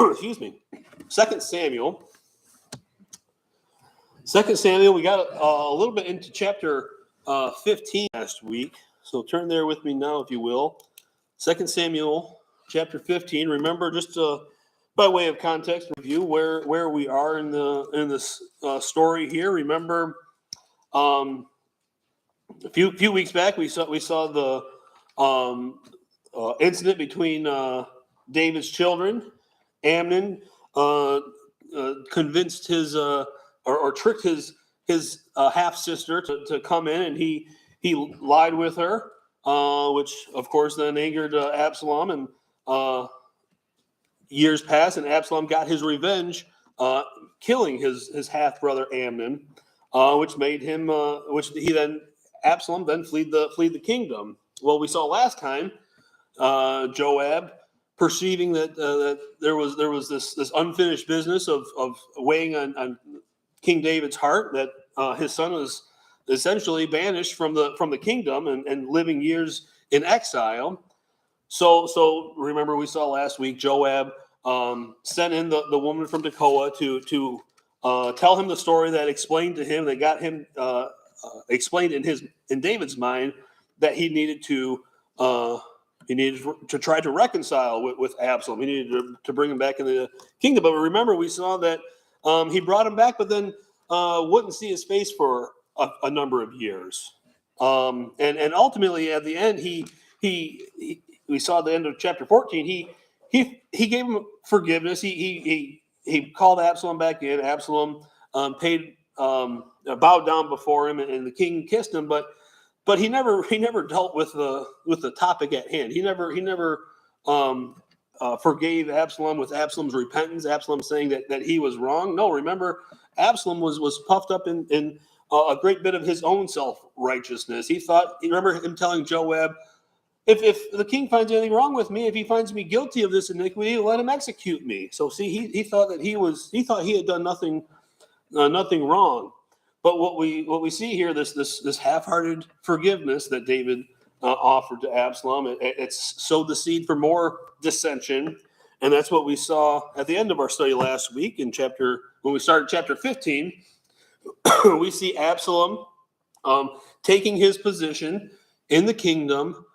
excuse me, 2 Samuel. 2 Samuel, we got a little bit into chapter 15 last week. So turn there with me now, if you will. 2 Samuel, chapter 15. Remember, just by way of context review, where we are in this story here. Remember, a few weeks back, we saw the incident between David's children. Amnon convinced his or tricked his half sister to come in, and he lied with her, which of course then angered Absalom. And years passed, and Absalom got his revenge, killing his half brother Amnon, which made him Absalom then fled the kingdom. Well, we saw last time Joab, perceiving that there was this unfinished business of weighing on King David's heart, that his son was essentially banished from the kingdom and living years in exile. So remember, we saw last week Joab sent in the woman from Tekoa to tell him the story that explained to him, that got him explained in David's mind, that he needed to try to reconcile with Absalom. He needed to bring him back into the kingdom. But remember, we saw that he brought him back, but then wouldn't see his face for a number of years. And ultimately, at the end, we saw at the end of chapter 14, he gave him forgiveness. He called Absalom back in. Absalom bowed down before him, and the king kissed him. But he never dealt with the topic at hand. He never forgave Absalom with Absalom's repentance. Absalom saying that he was wrong. No, remember, Absalom was puffed up in a great bit of his own self-righteousness. Remember him telling Joab, if the king finds anything wrong with me, if he finds me guilty of this iniquity, let him execute me. So see, he thought that he thought he had done nothing wrong. But what we see here, this half-hearted forgiveness that David offered to Absalom, it's sowed the seed for more dissension, and that's what we saw at the end of our study last week when we started chapter 15. We see Absalom taking his position in the kingdom,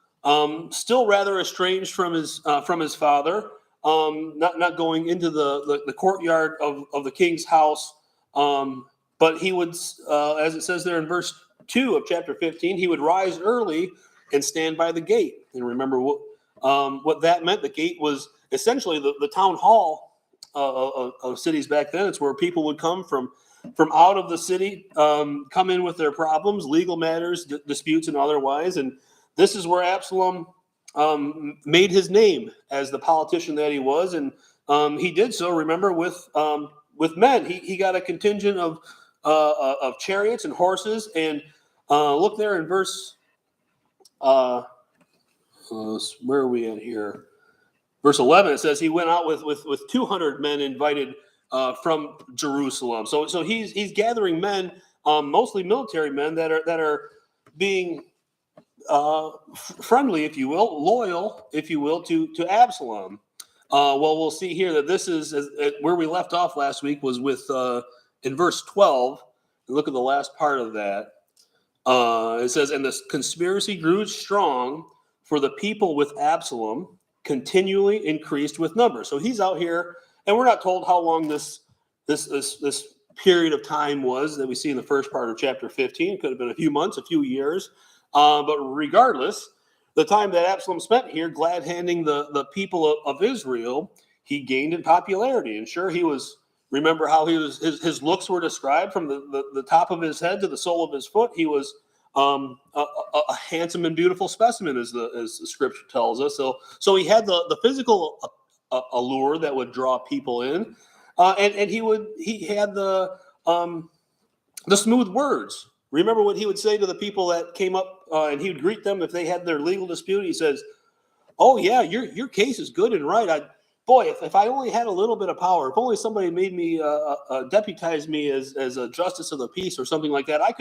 still rather estranged from his father, not going into the courtyard of the king's house. But he would, as it says there in verse 2 of chapter 15, he would rise early and stand by the gate. And remember what that meant. The gate was essentially the town hall of cities back then. It's where people would come from out of the city, come in with their problems, legal matters, disputes, and otherwise. And this is where Absalom made his name as the politician that he was. And he did so, remember, with men. He got a contingent of chariots and horses, and look there in verse where are we at here? Verse 11. It says he went out with 200 men invited from Jerusalem. So he's gathering men, mostly military men that are being friendly, if you will, loyal, if you will, to Absalom. Well, we'll see here that this is where we left off last week was with in verse 12. Look at the last part of that. It says, and the conspiracy grew strong, for the people with Absalom continually increased with numbers. So he's out here, and we're not told how long this period of time was that we see in the first part of chapter 15. It could have been a few months, a few years. But regardless, the time that Absalom spent here glad-handing the people of Israel, he gained in popularity. And sure, he was, remember how his looks were described from the top of his head to the sole of his foot. He was a handsome and beautiful specimen, as the scripture tells us. So he had the physical allure that would draw people in, and he had the smooth words. Remember what he would say to the people that came up, and he would greet them if they had their legal dispute. He says, "Oh yeah, your case is good and right. If I only had a little bit of power, if only somebody made me deputize me as a justice of the peace or something like that, I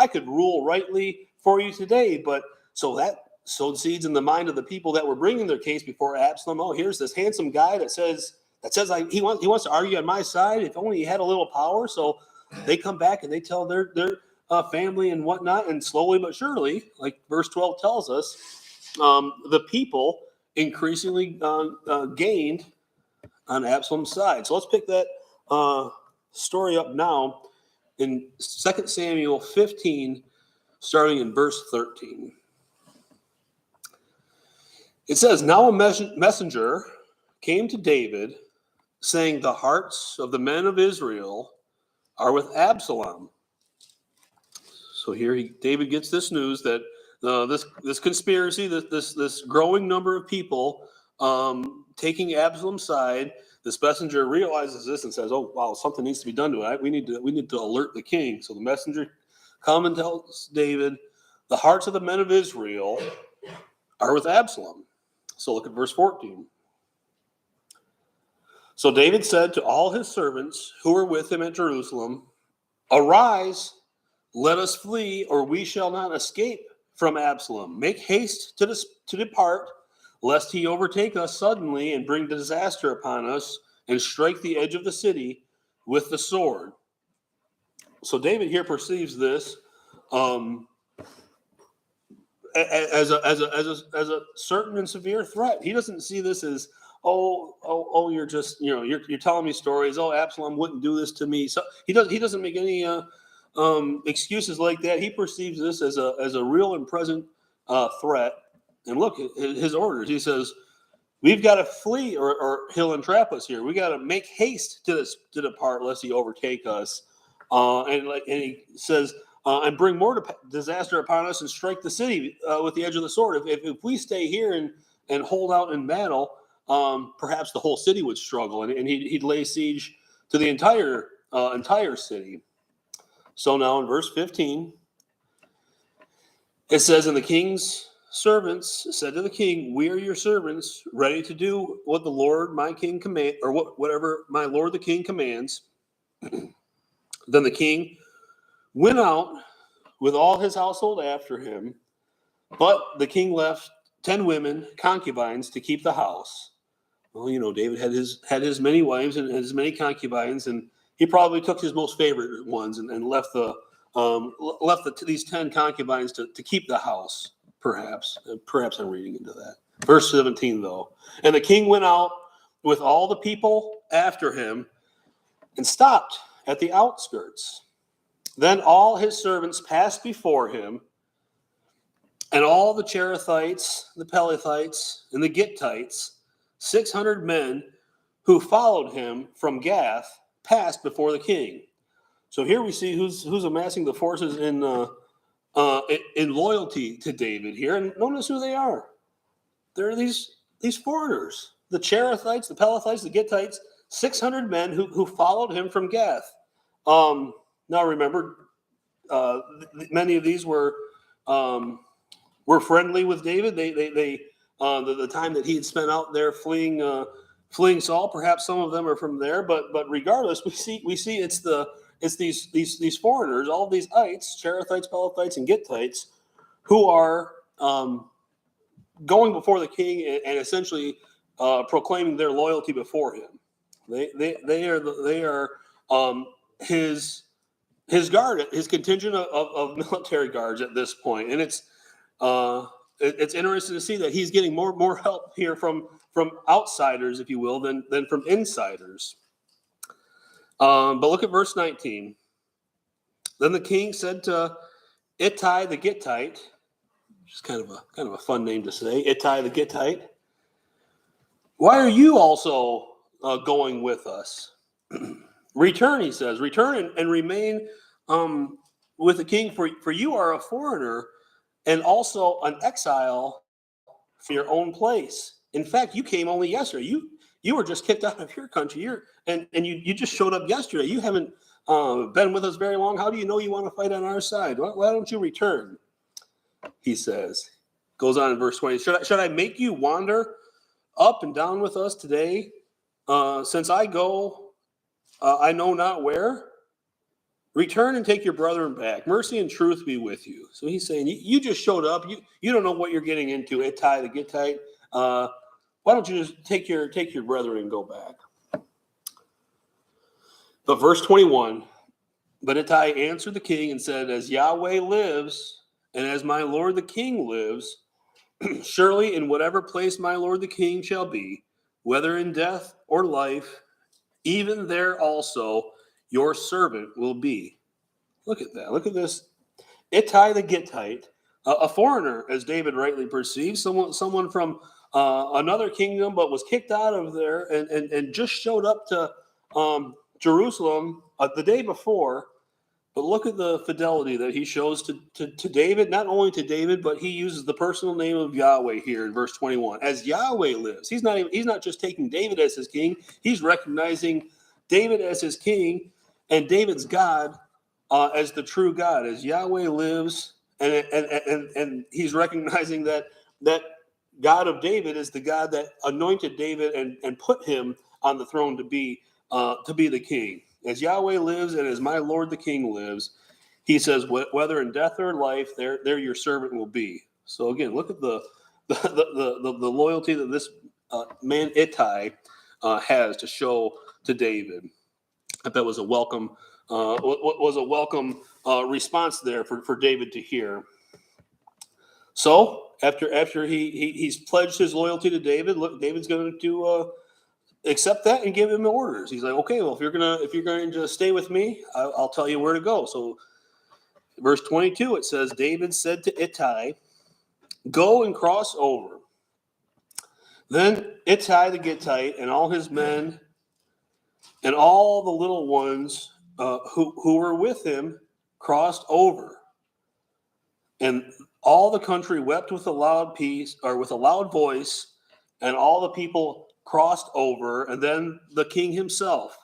could rule rightly for you today." But so that sowed seeds in the mind of the people that were bringing their case before Absalom. Oh, here's this handsome guy that says that says he wants to argue on my side. If only he had a little power. So they come back and they tell their family and whatnot, and slowly but surely, like verse 12 tells us, the people increasingly gained on Absalom's side. So let's pick that story up now in 2 Samuel 15, starting in verse 13. It says, "Now a messenger came to David, saying, the hearts of the men of Israel are with Absalom." So here David gets this news that this conspiracy, this growing number of people taking Absalom's side. This messenger realizes this and says, "Oh wow, something needs to be done to it. We need to alert the king." So the messenger comes and tells David, "The hearts of the men of Israel are with Absalom." So look at verse 14. "So David said to all his servants who were with him at Jerusalem, 'Arise, let us flee, or we shall not escape from Absalom. Make haste to depart, lest he overtake us suddenly and bring disaster upon us and strike the edge of the city with the sword.'" So David here perceives this as a certain and severe threat. He doesn't see this as, oh, you're just, you're telling me stories. Oh, Absalom wouldn't do this to me. So he doesn't make any excuses like that. He perceives this as a real and present threat. And look at his orders. He says, "We've got to flee, or he'll entrap us here. We got to make haste to depart, lest he overtake us." And he says, "And bring more disaster upon us, and strike the city with the edge of the sword." If we stay here and hold out in battle, perhaps the whole city would struggle, and he'd lay siege to the entire city. So now in verse 15, it says, "And the king's servants said to the king, 'We are your servants, ready to do what the Lord my king command, or whatever my lord the king commands.' Then the king went out with all his household after him, but the king left 10 women, concubines, to keep the house." Well, David had his many wives and his many concubines, and he probably took his most favorite ones and left these 10 concubines to keep the house. Perhaps I'm reading into that. Verse 17, though, "And the king went out with all the people after him and stopped at the outskirts. Then all his servants passed before him, and all the Cherethites, the Pelethites, and the Gittites, 600 men who followed him from Gath, passed before the king." So here we see who's amassing the forces in loyalty to David here, and notice who they are. They're these foreigners, the Cherethites, the Pelethites, the Gittites, 600 men who followed him from Gath. Now remember, many of these were friendly with David. The time that he had spent out there fleeing Saul, perhaps some of them are from there. But regardless, we see it's these foreigners, all of these ites, Cherethites, Pelethites, and Gittites, who are going before the king and essentially proclaiming their loyalty before him. They are his guard, his contingent of military guards at this point, and it's interesting to see that he's getting more help here from outsiders, if you will, than from insiders. But look at verse 19. "Then the king said to Ittai the Gittite," which is kind of a fun name to say, Ittai the Gittite, "Why are you also going with us? Return," he says, "return and remain with the king, for you are a foreigner and also an exile from your own place. In fact, you came only yesterday. You were just kicked out of your country. You just showed up yesterday. You haven't been with us very long. How do you know you want to fight on our side? Why don't you return?" He says. Goes on in verse 20. Should I make you wander up and down with us today? Since I go, I know not where. Return and take your brethren back. Mercy and truth be with you. So he's saying, you just showed up. You don't know what you're getting into. Ittai the Gittite. Why don't you just take your brethren and go back? But verse 21, but Ittai answered the king and said, as Yahweh lives, and as my lord the king lives, surely in whatever place my lord the king shall be, whether in death or life, even there also your servant will be. Look at that. Look at this. Ittai the Gittite, a foreigner, as David rightly perceived, someone from another kingdom, but was kicked out of there and just showed up to Jerusalem the day before. But look at the fidelity that he shows to David, not only to David, but he uses the personal name of Yahweh here in verse 21. As Yahweh lives, he's not just taking David as his king, he's recognizing David as his king and David's God as the true God. As Yahweh lives, and he's recognizing that God of David is the God that anointed David and put him on the throne to be the king. As Yahweh lives and as my Lord the King lives, he says, whether in death or life, there your servant will be. So again, look at the loyalty that this man Ittai has to show to David. I bet was a welcome response there for David to hear. So after he's pledged his loyalty to David, look, David's going to accept that and give him the orders. He's like, okay, well, if you're going to stay with me, I'll tell you where to go. So verse 22, it says, David said to Ittai, go and cross over. Then Ittai the Gittite and all his men and all the little ones who were with him crossed over. And all the country wept with a loud voice, and all the people crossed over, and then the king himself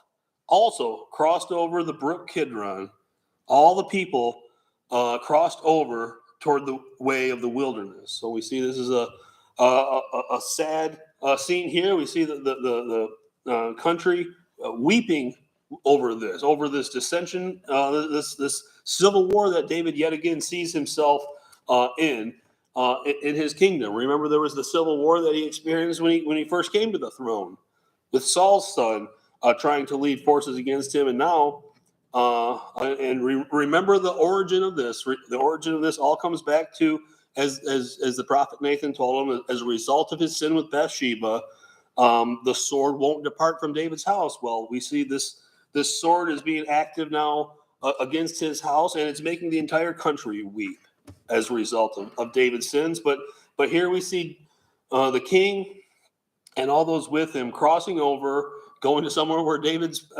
also crossed over the brook Kidron. All the people crossed over toward the way of the wilderness. So we see this is a sad scene here. We see the country weeping over this dissension, this civil war that David yet again sees himself in his kingdom. Remember, there was the civil war that he experienced when he first came to the throne, with Saul's son trying to lead forces against him, and now remember the origin of this. The origin of this all comes back to as the prophet Nathan told him, as a result of his sin with Bathsheba, the sword won't depart from David's house. Well, we see this sword is being active now against his house, and it's making the entire country weep as a result of David's sins. But here we see the king and all those with him crossing over, going to somewhere where David's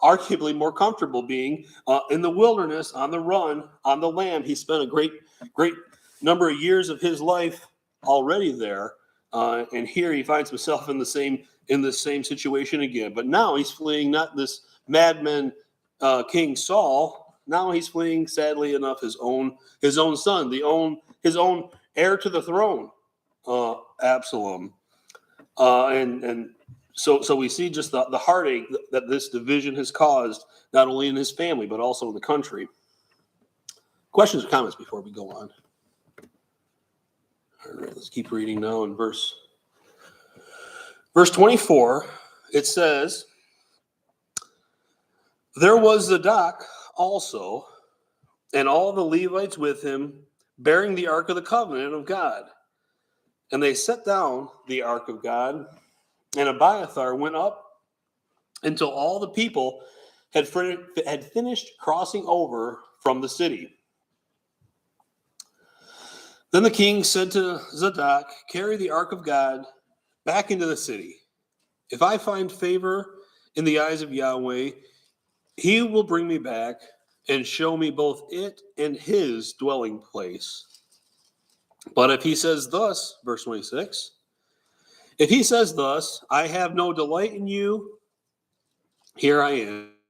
arguably more comfortable being, in the wilderness, on the run, on the lam. He spent a great number of years of his life already there, and here he finds himself in the same situation again. But now he's fleeing not this madman King Saul. Now he's fleeing, sadly enough, his own son, his own heir to the throne, Absalom. So we see just the heartache that this division has caused, not only in his family, but also in the country. Questions or comments before we go on? All right, let's keep reading now in verse 24. It says, there was Zadok also, and all the Levites with him, bearing the ark of the covenant of God. And they set down the ark of God, and Abiathar went up until all the people had finished crossing over from the city. Then the king said to Zadok, carry the ark of God back into the city. If I find favor in the eyes of Yahweh, he will bring me back and show me both it and his dwelling place. But if he says thus, verse 26, if he says thus, I have no delight in you, here I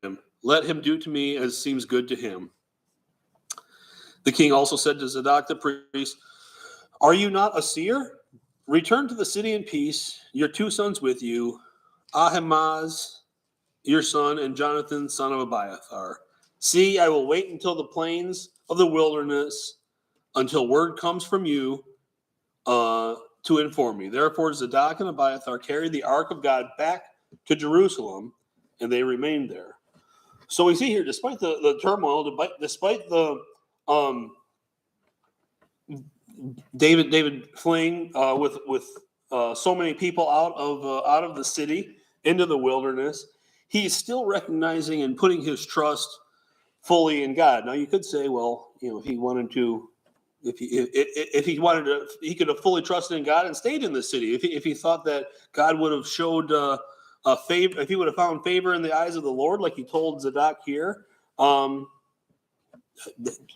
am. Let him do to me as seems good to him. The king also said to Zadok the priest, are you not a seer? Return to the city in peace, your two sons with you, Ahimaaz, your son, and Jonathan, son of Abiathar. See, I will wait until the plains of the wilderness, until word comes from you to inform me. Therefore, Zadok and Abiathar carried the ark of God back to Jerusalem, and they remained there. So we see here, despite the turmoil, despite the David fleeing with so many people out of the city into the wilderness, he's still recognizing and putting his trust fully in God. Now you could say, well, if he wanted to, if he wanted to, he could have fully trusted in God and stayed in the city. If he thought that God would have showed a favor, if he would have found favor in the eyes of the Lord, like he told Zadok here.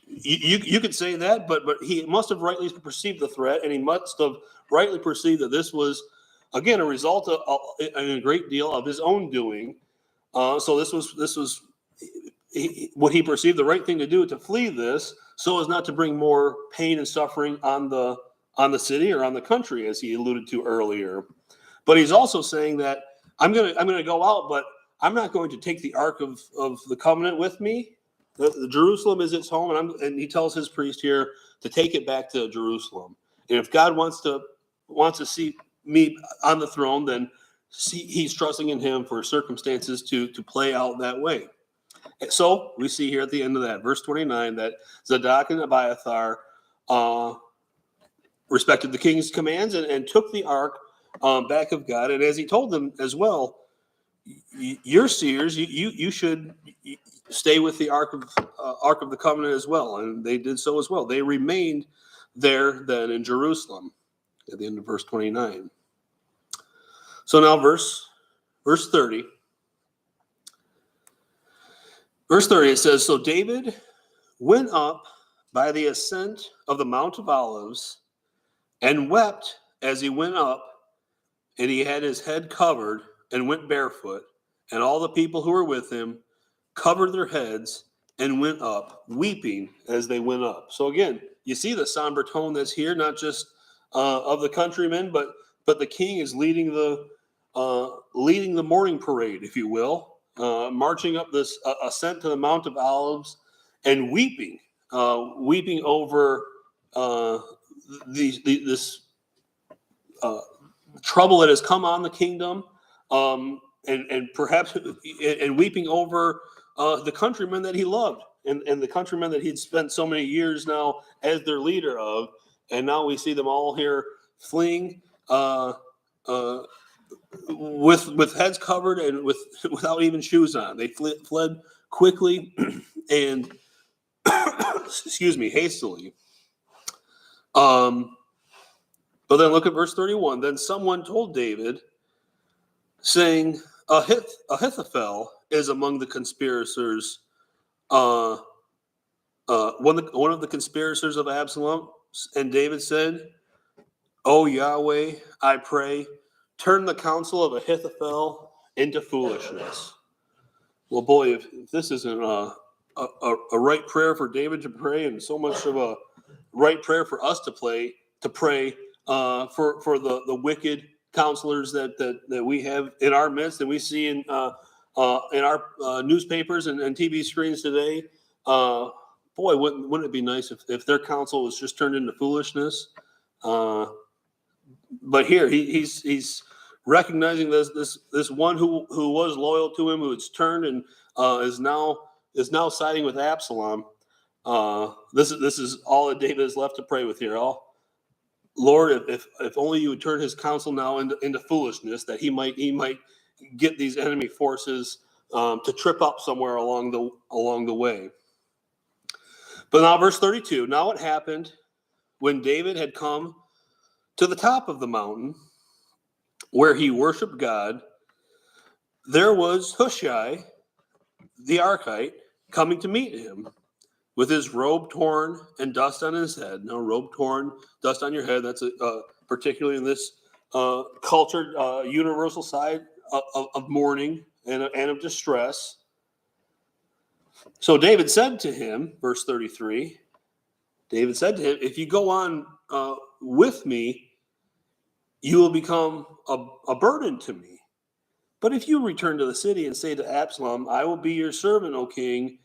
You could say that, but he must have rightly perceived the threat, and he must have rightly perceived that this was, again, a result of a great deal of his own doing. So this was what he perceived the right thing to do, to flee this, so as not to bring more pain and suffering on the city or on the country, as he alluded to earlier. But he's also saying that I'm gonna go out, but I'm not going to take the Ark of the Covenant with me. The Jerusalem is its home, and he tells his priest here to take it back to Jerusalem. And if God wants to see me on the throne, then he's trusting in him for circumstances to play out that way. So we see here at the end of that, verse 29, that Zadok and Abiathar respected the king's commands and took the ark back of God. And as he told them as well, your seers, you should stay with the ark of the covenant as well. And they did so as well. They remained there then in Jerusalem at the end of verse 29. So now verse 30. Verse 30, it says, so David went up by the ascent of the Mount of Olives and wept as he went up, and he had his head covered and went barefoot, and all the people who were with him covered their heads and went up, weeping as they went up. So again, you see the somber tone that's here, not just of the countrymen, but the king is leading the mourning parade, if you will. Marching up this ascent to the Mount of Olives and weeping over this trouble that has come on the kingdom, and perhaps and weeping over the countrymen that he loved and the countrymen that he'd spent so many years now as their leader of, and now we see them all here fleeing. With heads covered and without even shoes on. They fled quickly and hastily. But then look at verse 31. Then someone told David, saying, Ahithophel is among the conspirators. One of the conspirators of Absalom. And David said, O Yahweh, I pray, turn the counsel of Ahithophel into foolishness. Well, boy, if this isn't a right prayer for David to pray, and so much of a right prayer for us to pray for the wicked counselors that we have in our midst, that we see in our newspapers and TV screens today. Boy, wouldn't it be nice if their counsel was just turned into foolishness? But here he's recognizing this one who was loyal to him, who has turned and is now siding with Absalom. This is all that David is left to pray with here. Lord, if only you would turn his counsel now into foolishness, that he might get these enemy forces to trip up somewhere along the way. But now verse 32. Now it happened when David had come to the top of the mountain where he worshiped God, there was Hushai the Archite coming to meet him with his robe torn and dust on his head. Now, robe torn, dust on your head, that's particularly in this cultured universal side of mourning and of distress. So David said to him, verse 33, David said to him, if you go on with me, you will become a burden to me. But if you return to the city and say to Absalom, I will be your servant, O king,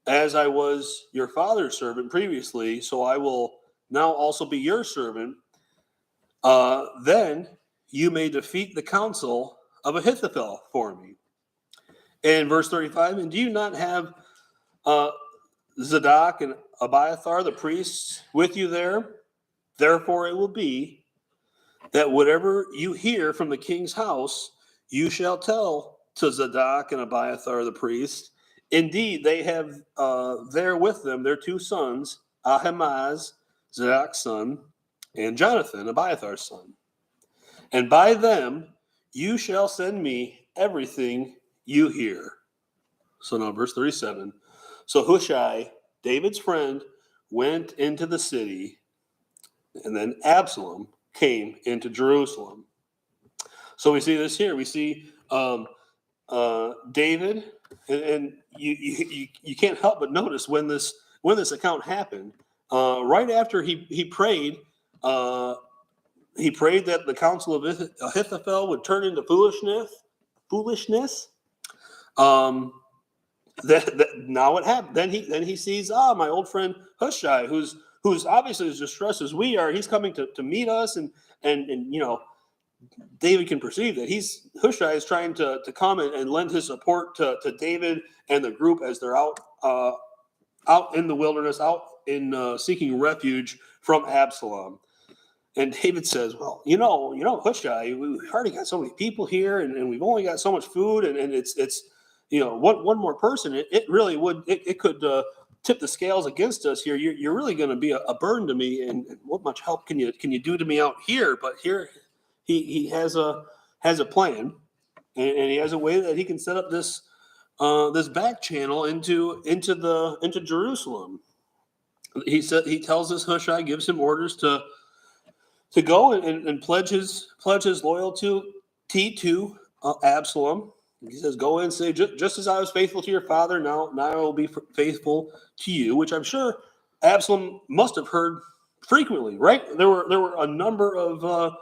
as I was your father's servant previously, so I will now also be your servant, then you may defeat the counsel of Ahithophel for me. And verse 35, and do you not have Zadok and Abiathar, the priests, with you there? Therefore it will be that whatever you hear from the king's house, you shall tell to Zadok and Abiathar the priests. Indeed, they have there with them their two sons, Ahimaaz, Zadok's son, and Jonathan, Abiathar's son. And by them you shall send me everything you hear. So now verse 37. So Hushai, David's friend, went into the city, and then Absalom came into Jerusalem. So we see this here. We see David, and you can't help but notice when this account happened. Right after he prayed that the counsel of Ahithophel would turn into foolishness. That now it happened. Then he sees my old friend Hushai, who's obviously as distressed as we are. He's coming to meet us, and David can perceive that Hushai is trying to come and lend his support to David and the group as they're out in the wilderness, out in seeking refuge from Absalom. And David says, well, Hushai, we already got so many people here, and we've only got so much food, and it's one more person, it really would, it could tip the scales against us here. You're really going to be a burden to me, and what much help can you do to me out here? But here he has a plan, and he has a way that he can set up this back channel into Jerusalem. He tells this Hushai, gives him orders to go and pledge his loyalty to Absalom. He says, go in and say, just as I was faithful to your father, now I will be faithful to you, which I'm sure Absalom must have heard frequently, right? There were a number of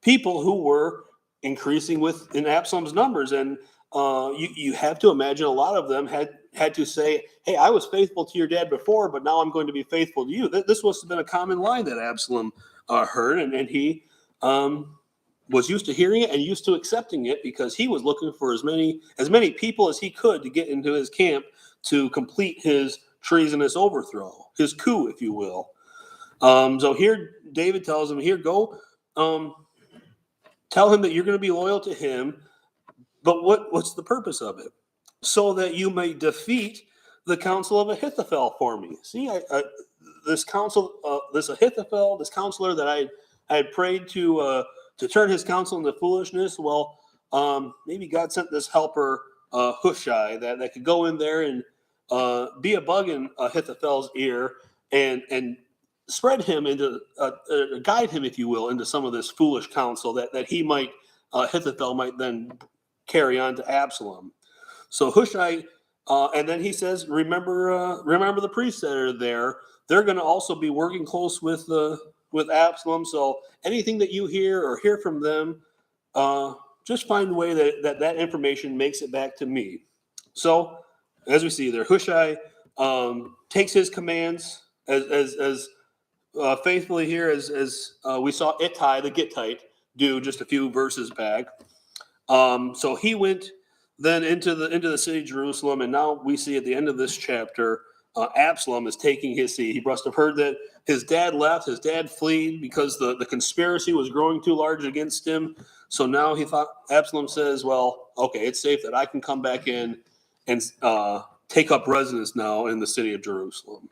people who were increasing in Absalom's numbers, and you have to imagine a lot of them had to say, hey, I was faithful to your dad before, but now I'm going to be faithful to you. This must have been a common line that Absalom heard, and he was used to hearing it and used to accepting it, because he was looking for as many people as he could to get into his camp to complete his treasonous overthrow, his coup, if you will. So here David tells him, here, go tell him that you're going to be loyal to him, but what's the purpose of it? So that you may defeat the counsel of Ahithophel for me. See, this Ahithophel, this counselor that I had prayed to turn his counsel into foolishness. Well, maybe God sent this helper, Hushai, that could go in there and be a bug in Ahithophel's ear and spread him into, guide him, if you will, into some of this foolish counsel that Ahithophel might then carry on to Absalom. So Hushai, and then he says, remember the priests that are there. They're going to also be working close with Absalom. So anything that you hear or hear from them, just find a way that information makes it back to me. So as we see there, Hushai takes his commands as faithfully here as we saw Ittai the Gittite do just a few verses back. So he went then into the city of Jerusalem, and now we see at the end of this chapter, Absalom is taking his seat. He must have heard that his dad left, his dad fled because the conspiracy was growing too large against him. So now Absalom says, well, okay, it's safe that I can come back in and take up residence now in the city of Jerusalem.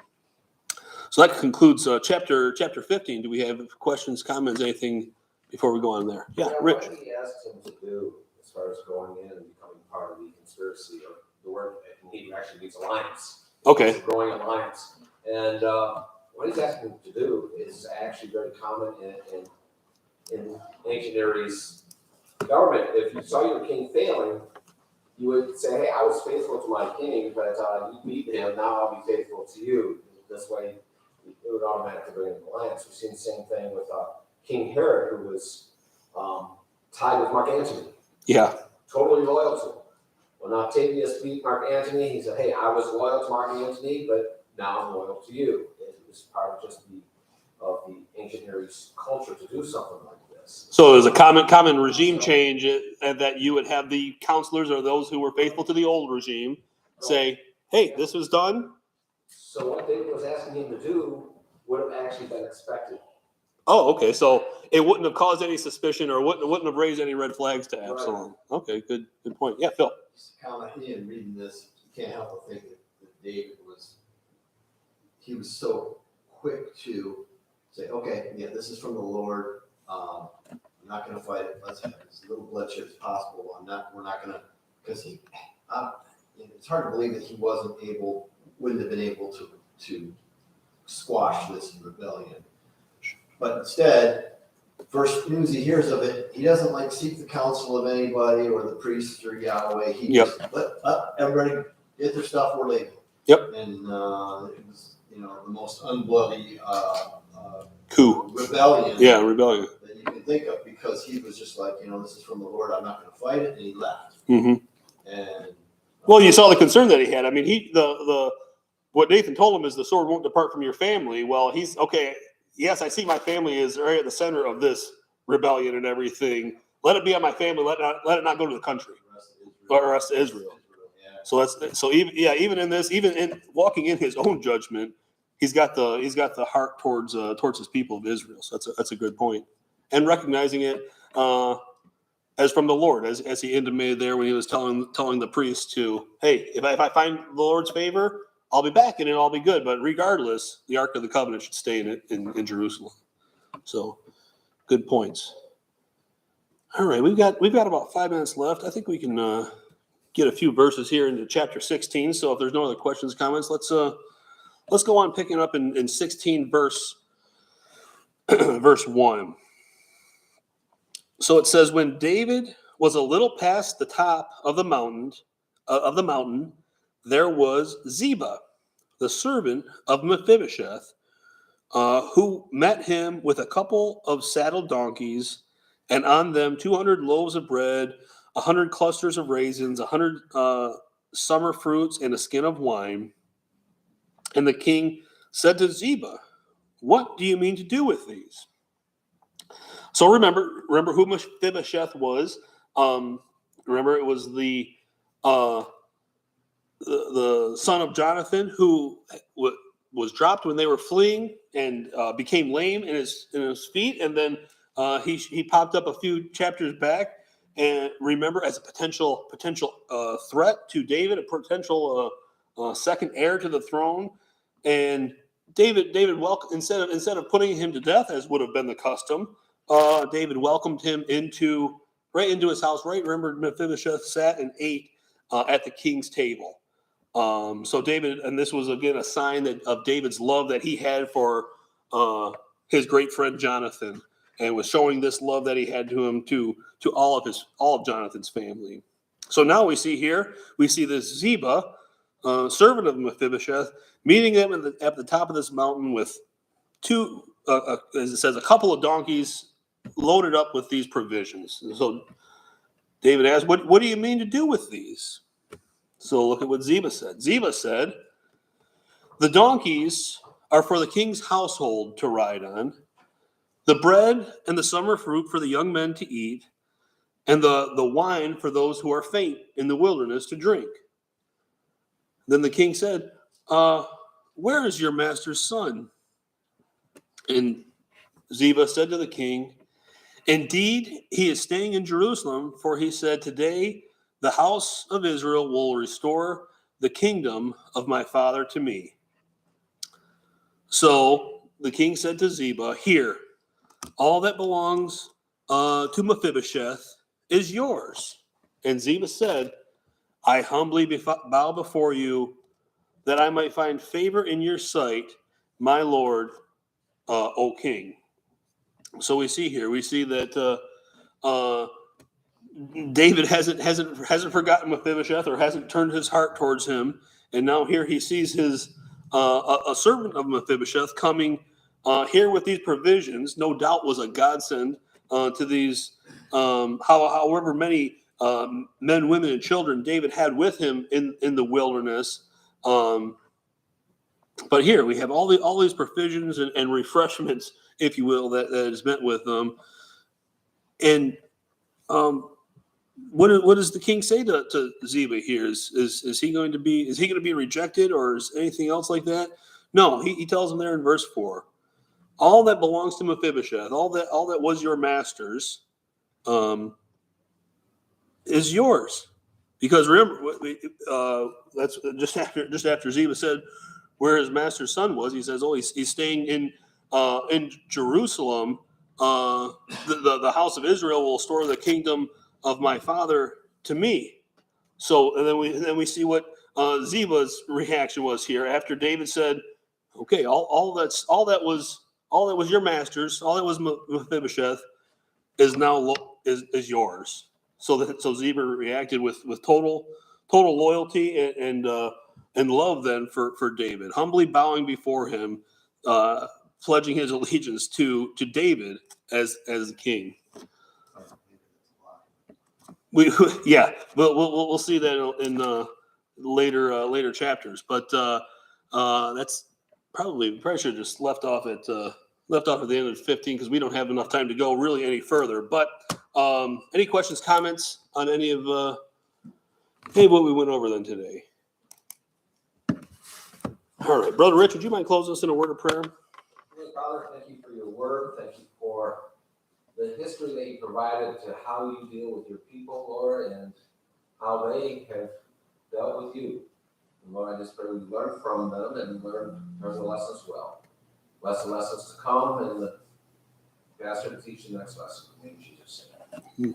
So that concludes chapter 15. Do we have questions, comments, anything before we go on there? Yeah, Rich. What he asked him to do as far as going in and becoming part of the conspiracy of the work, and he actually means alliance. Okay. It's a growing alliance. And what he's asking him to do is actually very common in ancient Near East government. If you saw your king failing, you would say, hey, I was faithful to my king, but you beat him, now I'll be faithful to you. This way, it would automatically bring an alliance. We've seen the same thing with King Herod, who was tied with Mark Antony. Yeah. Totally loyal to him. When Octavius beat Mark Antony, he said, hey, I was loyal to Mark Antony, but now I'm loyal to you. It was part of just the ancient Near East culture to do something like this. So there's a common regime change, and that you would have the counselors or those who were faithful to the old regime say, hey, this was done. So what David was asking him to do would have actually been expected. Oh, okay. So it wouldn't have caused any suspicion or wouldn't have raised any red flags to Absalom. Right. Okay, good point. Yeah, Phil. Just a comment in reading this, you can't help but think that David was so quick to say, okay, yeah, this is from the Lord. I'm not going to fight it. Let's have as little bloodshed as possible. We're not going to, because it's hard to believe that he wouldn't have been able to squash this rebellion. But instead, first news he hears of it, he doesn't seek the counsel of anybody or the priests or Yahweh. He just let everybody get their stuff, we're leaving. Yep. And it was, the most unbloody coup rebellion. Yeah, rebellion that you can think of, because he was just like, this is from the Lord. I'm not going to fight it, and he left. Mm-hmm. And well, you saw the concern that he had. I mean, what Nathan told him is the sword won't depart from your family. Well, he's okay. Yes, I see my family is right at the center of this rebellion and everything. Let it be on my family. Let it not go to the country or rest of Israel. Yeah. So even in this, even in walking in his own judgment, he's got the heart towards his people of Israel. So that's a good point, and recognizing it as from the Lord, as he intimated there when he was telling the priest to, hey, if I find the Lord's favor, I'll be back and it'll all be good. But regardless, the Ark of the Covenant should stay in Jerusalem. So, good points. All right, we've got about 5 minutes left. I think we can get a few verses here into chapter 16. So if there's no other questions, comments, let's go on picking up in 16 verse 1. So it says, when David was a little past the top of the mountain, there was Ziba, the servant of Mephibosheth, who met him with a couple of saddled donkeys, and on them 200 loaves of bread, 100 clusters of raisins, 100 summer fruits, and a skin of wine. And the king said to Ziba, what do you mean to do with these? So remember who Mephibosheth was. Remember, it was the son of Jonathan who was dropped when they were fleeing and became lame in his feet, and then he popped up a few chapters back, and remember, as a potential threat to David, a potential second heir to the throne. And David instead of putting him to death, as would have been the custom, David welcomed him into his house. Right, remember, Mephibosheth sat and ate at the king's table. So David, and this was again a sign of David's love that he had for his great friend Jonathan, and was showing this love that he had to him to all of Jonathan's family. So now we see this Ziba, servant of Mephibosheth, meeting him at the top of this mountain with two, as it says, a couple of donkeys loaded up with these provisions. And so David asked, "What do you mean to do with these?" So look at what Ziba said. Ziba said, "The donkeys are for the king's household to ride on, the bread and the summer fruit for the young men to eat, and the wine for those who are faint in the wilderness to drink." Then the king said, "Where is your master's son?" And Ziba said to the king, "Indeed, he is staying in Jerusalem, for he said, 'Today the house of Israel will restore the kingdom of my father to me.'" So the king said to Ziba, "Here, all that belongs to Mephibosheth is yours." And Ziba said, "I humbly bow before you, that I might find favor in your sight, my lord, O king." So we see that David hasn't forgotten Mephibosheth, or hasn't turned his heart towards him, and now here he sees his a servant of Mephibosheth coming here with these provisions. No doubt was a godsend to these however many men, women, and children David had with him in the wilderness. But here we have all these provisions and refreshments, if you will, that is met with them. And what does the king say to Ziba here? Is he going to be rejected, or is anything else like that? No, he tells him there in verse 4, all that belongs to Mephibosheth, all that was your master's, is yours. Because remember, that's just after Ziba said where his master's son was. He says, "Oh, he's staying in Jerusalem. The house of Israel will restore the kingdom of my father to me." So, and then we see what Ziba's reaction was here after David said, "Okay, all that was your master's, all that was Mephibosheth, is now is yours." So Ziba reacted with total loyalty and love then for David, humbly bowing before him, pledging his allegiance to David as the king. We'll see that in later chapters, but that's probably should have just left off at the end of 15 because we don't have enough time to go really any further. But any questions, comments on any of what we went over then today? All right, Brother Rich, would you mind closing us in a word of prayer? Father, thank you for your word. Thank you for the history that you provided to how you deal with your people, Lord, and how they have dealt with you. And Lord, I just pray we learn from them and learn the lessons well. Bless the lessons to come, and the pastor to teach the next lesson. In Jesus' name.